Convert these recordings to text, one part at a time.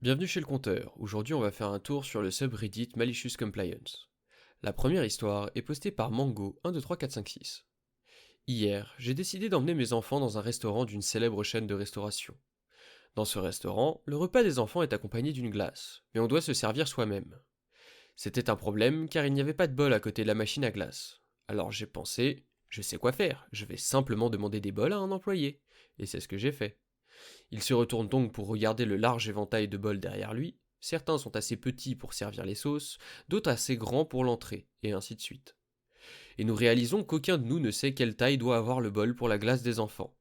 Bienvenue chez le compteur. Aujourd'hui, on va faire un tour sur le subreddit Malicious Compliance. La première histoire est postée par Mango 123456. Hier, j'ai décidé d'emmener mes enfants dans un restaurant d'une célèbre chaîne de restauration. Dans ce restaurant, le repas des enfants est accompagné d'une glace, mais on doit se servir soi-même. C'était un problème car il n'y avait pas de bol à côté de la machine à glace. Alors j'ai pensé, je sais quoi faire, je vais simplement demander des bols à un employé. Et c'est ce que j'ai fait. Il se retourne donc pour regarder le large éventail de bols derrière lui. Certains sont assez petits pour servir les sauces, d'autres assez grands pour l'entrée, et ainsi de suite. Et nous réalisons qu'aucun de nous ne sait quelle taille doit avoir le bol pour la glace des enfants.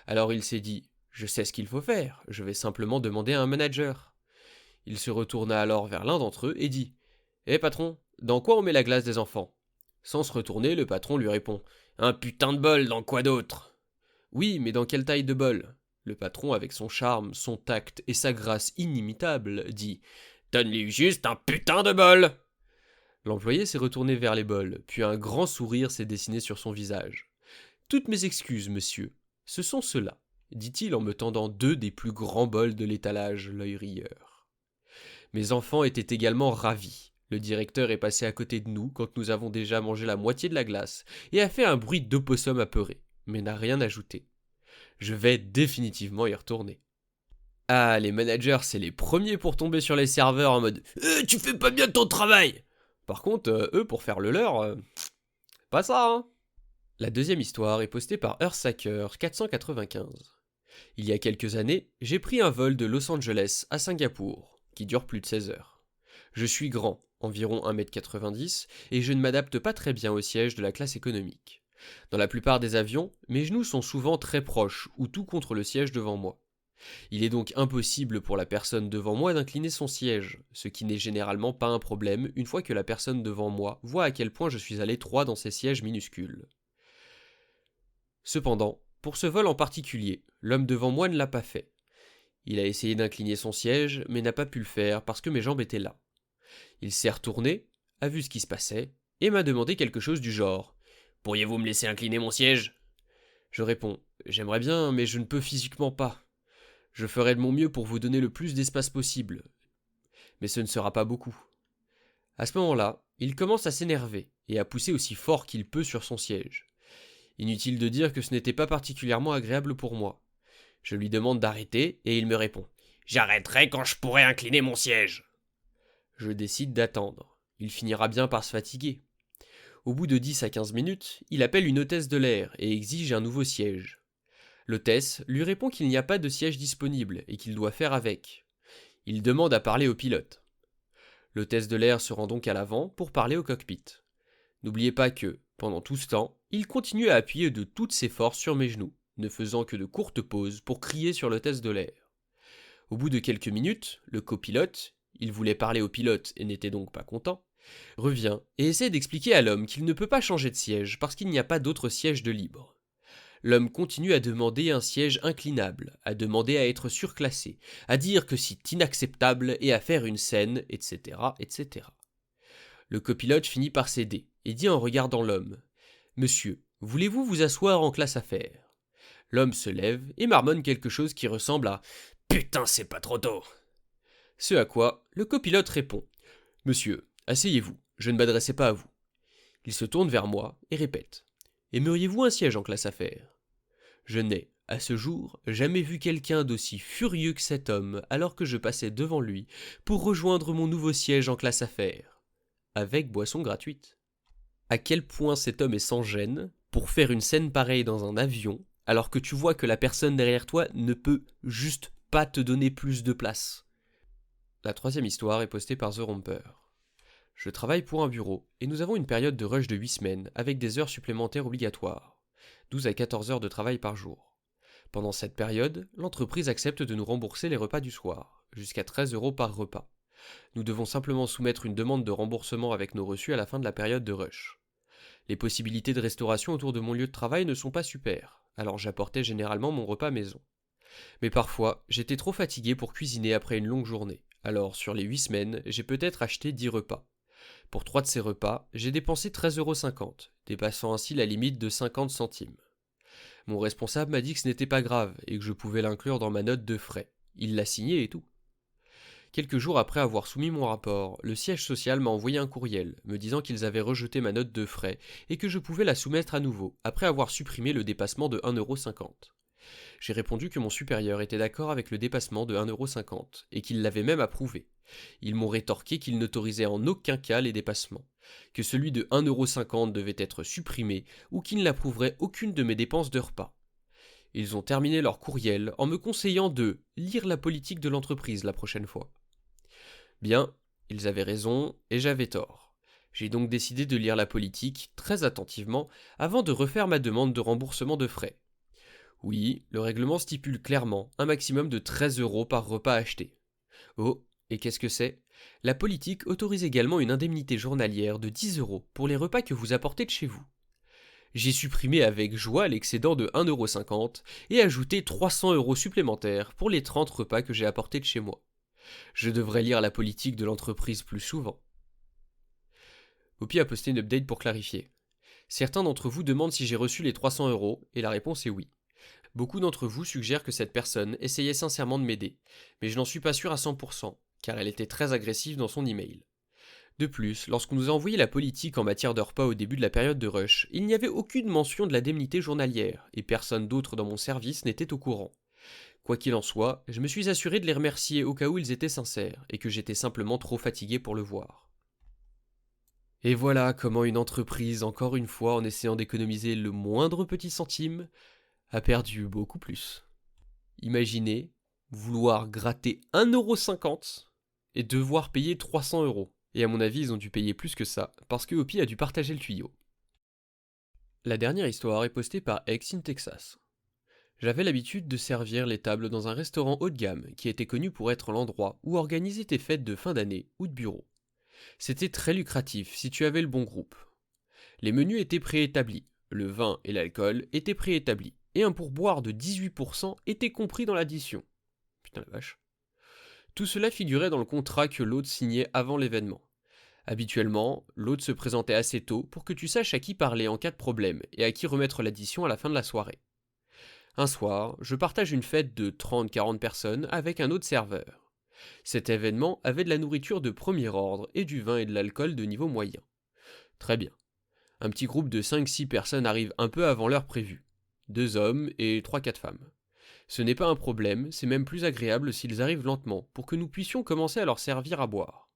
Alors il s'est dit, je sais ce qu'il faut faire, je vais simplement demander à un manager. Il se retourna alors vers l'un d'entre eux et dit, patron, dans quoi on met la glace des enfants? Sans se retourner, le patron lui répond, un putain de bol, dans quoi d'autre? Oui, mais dans quelle taille de bol? Le patron, avec son charme, son tact et sa grâce inimitable, dit donne-lui juste un putain de bol. L'employé s'est retourné vers les bols, puis un grand sourire s'est dessiné sur son visage. Toutes mes excuses, monsieur. Ce sont ceux-là, dit-il en me tendant deux des plus grands bols de l'étalage, l'œil rieur. Mes enfants étaient également ravis. Le directeur est passé à côté de nous quand nous avons déjà mangé la moitié de la glace et a fait un bruit d'opossum apeuré, mais n'a rien ajouté. Je vais définitivement y retourner. Ah, les managers, c'est les premiers pour tomber sur les serveurs en mode tu fais pas bien ton travail. Par contre, eux, pour faire le leur, pas ça, hein. La deuxième histoire est postée par Earthsacker 495. Il y a quelques années, j'ai pris un vol de Los Angeles à Singapour, qui dure plus de 16 heures. Je suis grand, environ 1,90 m, et je ne m'adapte pas très bien au siège de la classe économique. Dans la plupart des avions, mes genoux sont souvent très proches ou tout contre le siège devant moi. Il est donc impossible pour la personne devant moi d'incliner son siège, ce qui n'est généralement pas un problème une fois que la personne devant moi voit à quel point je suis à l'étroit dans ces sièges minuscules. Cependant, pour ce vol en particulier, l'homme devant moi ne l'a pas fait. Il a essayé d'incliner son siège, mais n'a pas pu le faire parce que mes jambes étaient là. Il s'est retourné, a vu ce qui se passait, et m'a demandé quelque chose du genre pourriez-vous me laisser incliner mon siège? Je réponds j'aimerais bien, mais je ne peux physiquement pas. Je ferai de mon mieux pour vous donner le plus d'espace possible, mais ce ne sera pas beaucoup. À ce moment-là, il commence à s'énerver et à pousser aussi fort qu'il peut sur son siège. Inutile de dire que ce n'était pas particulièrement agréable pour moi. Je lui demande d'arrêter et il me répond j'arrêterai quand je pourrai incliner mon siège. Je décide d'attendre. Il finira bien par se fatiguer. Au bout de 10 à 15 minutes, il appelle une hôtesse de l'air et exige un nouveau siège. L'hôtesse lui répond qu'il n'y a pas de siège disponible et qu'il doit faire avec. Il demande à parler au pilote. L'hôtesse de l'air se rend donc à l'avant pour parler au cockpit. N'oubliez pas que, pendant tout ce temps, il continue à appuyer de toutes ses forces sur mes genoux, ne faisant que de courtes pauses pour crier sur l'hôtesse de l'air. Au bout de quelques minutes, le copilote, il voulait parler au pilote et n'était donc pas content, revient et essaie d'expliquer à l'homme qu'il ne peut pas changer de siège parce qu'il n'y a pas d'autre siège de libre. L'homme continue à demander un siège inclinable, à demander à être surclassé, à dire que c'est inacceptable et à faire une scène, etc., etc. Le copilote finit par céder et dit en regardant l'homme monsieur, voulez-vous vous asseoir en classe affaires? L'homme se lève et marmonne quelque chose qui ressemble à putain, c'est pas trop tôt. Ce à quoi le copilote répond monsieur, asseyez-vous, je ne m'adressais pas à vous. Il se tourne vers moi et répète aimeriez-vous un siège en classe affaires? Je n'ai, à ce jour, jamais vu quelqu'un d'aussi furieux que cet homme alors que je passais devant lui pour rejoindre mon nouveau siège en classe affaires, avec boisson gratuite. À quel point cet homme est sans gêne pour faire une scène pareille dans un avion alors que tu vois que la personne derrière toi ne peut juste pas te donner plus de place. La troisième histoire est postée par The Romper. Je travaille pour un bureau et nous avons une période de rush de 8 semaines avec des heures supplémentaires obligatoires, 12 à 14 heures de travail par jour. Pendant cette période, l'entreprise accepte de nous rembourser les repas du soir, jusqu'à 13 € par repas. Nous devons simplement soumettre une demande de remboursement avec nos reçus à la fin de la période de rush. Les possibilités de restauration autour de mon lieu de travail ne sont pas super, alors j'apportais généralement mon repas maison. Mais parfois, j'étais trop fatigué pour cuisiner après une longue journée, alors sur les 8 semaines, j'ai peut-être acheté 10 repas. Pour 3 de ces repas, j'ai dépensé 13,50 €, dépassant ainsi la limite de 50 centimes. Mon responsable m'a dit que ce n'était pas grave et que je pouvais l'inclure dans ma note de frais. Il l'a signé et tout. Quelques jours après avoir soumis mon rapport, le siège social m'a envoyé un courriel, me disant qu'ils avaient rejeté ma note de frais et que je pouvais la soumettre à nouveau, après avoir supprimé le dépassement de 1,50 €. J'ai répondu que mon supérieur était d'accord avec le dépassement de 1,50 € et qu'il l'avait même approuvé. Ils m'ont rétorqué qu'ils n'autorisaient en aucun cas les dépassements, que celui de 1,50 € devait être supprimé ou qu'ils n'approuveraient aucune de mes dépenses de repas. Ils ont terminé leur courriel en me conseillant de lire la politique de l'entreprise la prochaine fois. Bien, ils avaient raison et j'avais tort. J'ai donc décidé de lire la politique très attentivement avant de refaire ma demande de remboursement de frais. Oui, le règlement stipule clairement un maximum de 13 € par repas acheté. Oh, et qu'est-ce que c'est? La politique autorise également une indemnité journalière de 10 € pour les repas que vous apportez de chez vous. J'ai supprimé avec joie l'excédent de 1,50 € et ajouté 300 € supplémentaires pour les 30 repas que j'ai apportés de chez moi. Je devrais lire la politique de l'entreprise plus souvent. Poppy a posté une update pour clarifier. Certains d'entre vous demandent si j'ai reçu les 300 € et la réponse est oui. Beaucoup d'entre vous suggèrent que cette personne essayait sincèrement de m'aider, mais je n'en suis pas sûr à 100%, car elle était très agressive dans son email. De plus, lorsqu'on nous a envoyé la politique en matière de repas au début de la période de rush, il n'y avait aucune mention de l'indemnité journalière, et personne d'autre dans mon service n'était au courant. Quoi qu'il en soit, je me suis assuré de les remercier au cas où ils étaient sincères, et que j'étais simplement trop fatigué pour le voir. Et voilà comment une entreprise, encore une fois en essayant d'économiser le moindre petit centime, a perdu beaucoup plus. Imaginez vouloir gratter 1,50 € et devoir payer 300 €. Et à mon avis, ils ont dû payer plus que ça, parce que Hopi a dû partager le tuyau. La dernière histoire est postée par X in Texas. J'avais l'habitude de servir les tables dans un restaurant haut de gamme qui était connu pour être l'endroit où organiser tes fêtes de fin d'année ou de bureau. C'était très lucratif si tu avais le bon groupe. Les menus étaient préétablis, le vin et l'alcool étaient préétablis, et un pourboire de 18% était compris dans l'addition. Putain la vache. Tout cela figurait dans le contrat que l'hôte signait avant l'événement. Habituellement, l'hôte se présentait assez tôt pour que tu saches à qui parler en cas de problème et à qui remettre l'addition à la fin de la soirée. Un soir, je partage une fête de 30-40 personnes avec un autre serveur. Cet événement avait de la nourriture de premier ordre et du vin et de l'alcool de niveau moyen. Très bien. Un petit groupe de 5-6 personnes arrive un peu avant l'heure prévue. 2 hommes et 3-4 femmes. Ce n'est pas un problème, c'est même plus agréable s'ils arrivent lentement, pour que nous puissions commencer à leur servir à boire.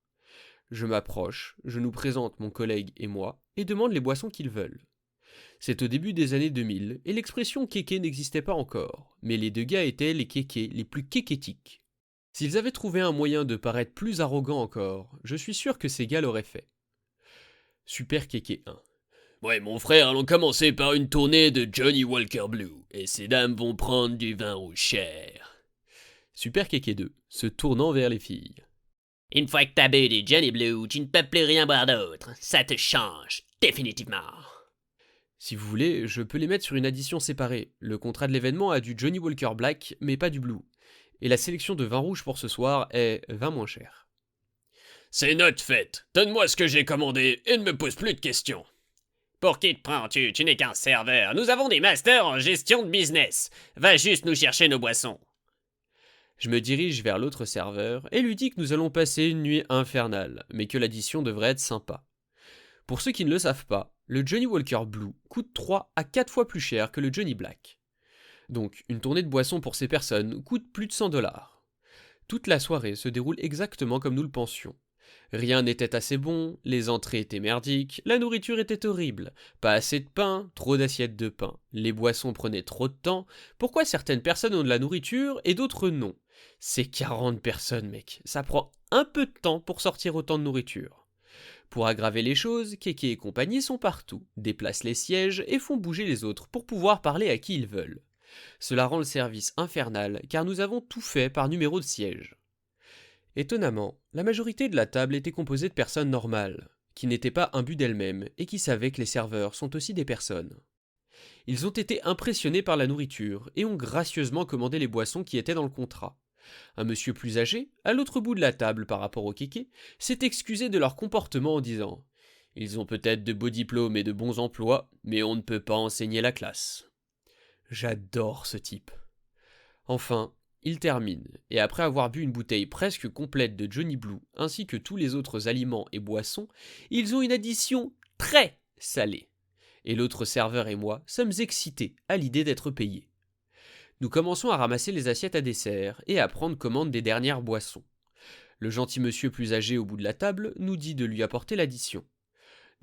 Je m'approche, je nous présente mon collègue et moi, et demande les boissons qu'ils veulent. C'est au début des années 2000, et l'expression kéké n'existait pas encore, mais les deux gars étaient les kékés les plus kékétiques. S'ils avaient trouvé un moyen de paraître plus arrogants encore, je suis sûr que ces gars l'auraient fait. Super Kéké 1. Ouais, mon frère, allons commencer par une tournée de Johnny Walker Blue, et ces dames vont prendre du vin rouge cher. Super Kéké 2, se tournant vers les filles. Une fois que t'as bu du Johnny Blue, tu ne peux plus rien boire d'autre. Ça te change, définitivement. Si vous voulez, je peux les mettre sur une addition séparée. Le contrat de l'événement a du Johnny Walker Black, mais pas du Blue. Et la sélection de vin rouge pour ce soir est 20 moins cher. C'est notre fête. Donne-moi ce que j'ai commandé et ne me pose plus de questions. Pour qui te prends-tu? Tu n'es qu'un serveur. Nous avons des masters en gestion de business. Va juste nous chercher nos boissons. Je me dirige vers l'autre serveur et lui dis que nous allons passer une nuit infernale, mais que l'addition devrait être sympa. Pour ceux qui ne le savent pas, le Johnny Walker Blue coûte 3 à 4 fois plus cher que le Johnny Black. Donc, une tournée de boissons pour ces personnes coûte plus de 100 $. Toute la soirée se déroule exactement comme nous le pensions. Rien n'était assez bon, les entrées étaient merdiques, la nourriture était horrible, pas assez de pain, trop d'assiettes de pain, les boissons prenaient trop de temps, pourquoi certaines personnes ont de la nourriture et d'autres non? C'est 40 personnes, mec, ça prend un peu de temps pour sortir autant de nourriture. Pour aggraver les choses, Kéké et compagnie sont partout, déplacent les sièges et font bouger les autres pour pouvoir parler à qui ils veulent. Cela rend le service infernal car nous avons tout fait par numéro de siège. Étonnamment, la majorité de la table était composée de personnes normales, qui n'étaient pas imbues d'elles-mêmes et qui savaient que les serveurs sont aussi des personnes. Ils ont été impressionnés par la nourriture et ont gracieusement commandé les boissons qui étaient dans le contrat. Un monsieur plus âgé, à l'autre bout de la table par rapport aux kékés, s'est excusé de leur comportement en disant « Ils ont peut-être de beaux diplômes et de bons emplois, mais on ne peut pas enseigner la classe. » J'adore ce type. Enfin, ils terminent, et après avoir bu une bouteille presque complète de Johnny Blue, ainsi que tous les autres aliments et boissons, ils ont une addition très salée. Et l'autre serveur et moi sommes excités à l'idée d'être payés. Nous commençons à ramasser les assiettes à dessert et à prendre commande des dernières boissons. Le gentil monsieur plus âgé au bout de la table nous dit de lui apporter l'addition.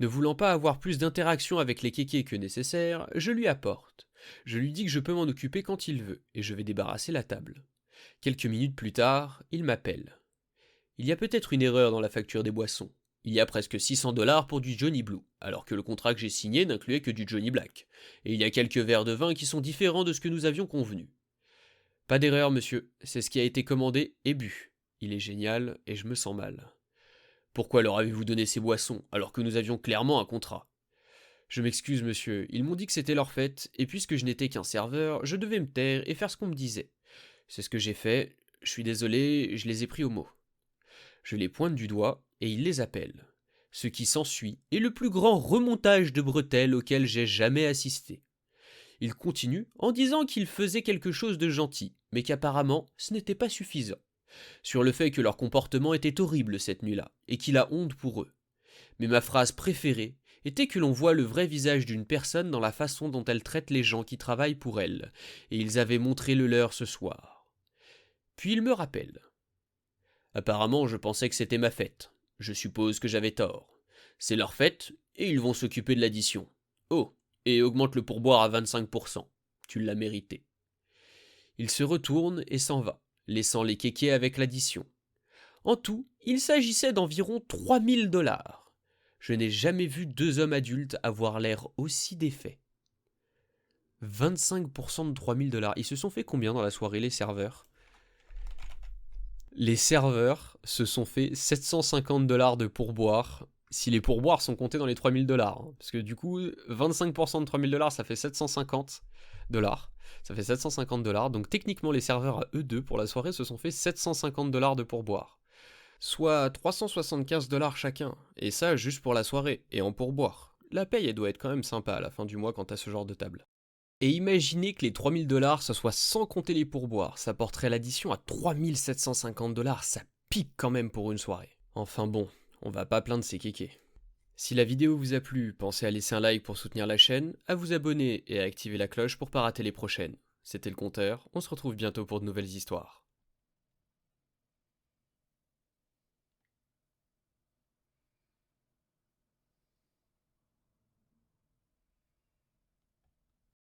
Ne voulant pas avoir plus d'interaction avec les kékés que nécessaire, je lui apporte. Je lui dis que je peux m'en occuper quand il veut, et je vais débarrasser la table. Quelques minutes plus tard, il m'appelle. Il y a peut-être une erreur dans la facture des boissons. Il y a presque 600$ pour du Johnny Blue, alors que le contrat que j'ai signé n'incluait que du Johnny Black. Et il y a quelques verres de vin qui sont différents de ce que nous avions convenu. Pas d'erreur, monsieur, c'est ce qui a été commandé et bu. Il est génial et je me sens mal. Pourquoi leur avez-vous donné ces boissons, alors que nous avions clairement un contrat ? Je m'excuse, monsieur, ils m'ont dit que c'était leur fête, et puisque je n'étais qu'un serveur, je devais me taire et faire ce qu'on me disait. C'est ce que j'ai fait, je suis désolé, je les ai pris au mot. Je les pointe du doigt, et ils les appellent. Ce qui s'ensuit est le plus grand remontage de bretelles auquel j'ai jamais assisté. Ils continuent en disant qu'ils faisaient quelque chose de gentil, mais qu'apparemment ce n'était pas suffisant. Sur le fait que leur comportement était horrible cette nuit-là, et qu'il a honte pour eux. Mais ma phrase préférée était que l'on voit le vrai visage d'une personne dans la façon dont elle traite les gens qui travaillent pour elle, et ils avaient montré le leur ce soir. Puis ils me rappellent. Apparemment, je pensais que c'était ma fête. Je suppose que j'avais tort. C'est leur fête, et ils vont s'occuper de l'addition. Oh, et augmente le pourboire à 25%. Tu l'as mérité. Il se retourne et s'en va, laissant les kékés avec l'addition. En tout, il s'agissait d'environ 3000$. Je n'ai jamais vu deux hommes adultes avoir l'air aussi défaits. 25% de 3000$. Ils se sont fait combien dans la soirée, les serveurs ? Les serveurs se sont fait 750$ de pourboire, si les pourboires sont comptés dans les 3000$. Parce que du coup, 25% de 3000$, ça fait 750$. Ça fait 750$. Donc techniquement, les serveurs à eux deux pour la soirée se sont fait 750$ de pourboire. Soit 375$ chacun. Et ça, juste pour la soirée, et en pourboire. La paye, elle doit être quand même sympa à la fin du mois quand t'as ce genre de table. Et imaginez que les 3000$, ce soit sans compter les pourboires. Ça porterait l'addition à 3750$. Ça pique quand même pour une soirée. Enfin bon, on va pas plaindre ces kékés. Si la vidéo vous a plu, pensez à laisser un like pour soutenir la chaîne, à vous abonner et à activer la cloche pour pas rater les prochaines. C'était le Compteur, on se retrouve bientôt pour de nouvelles histoires.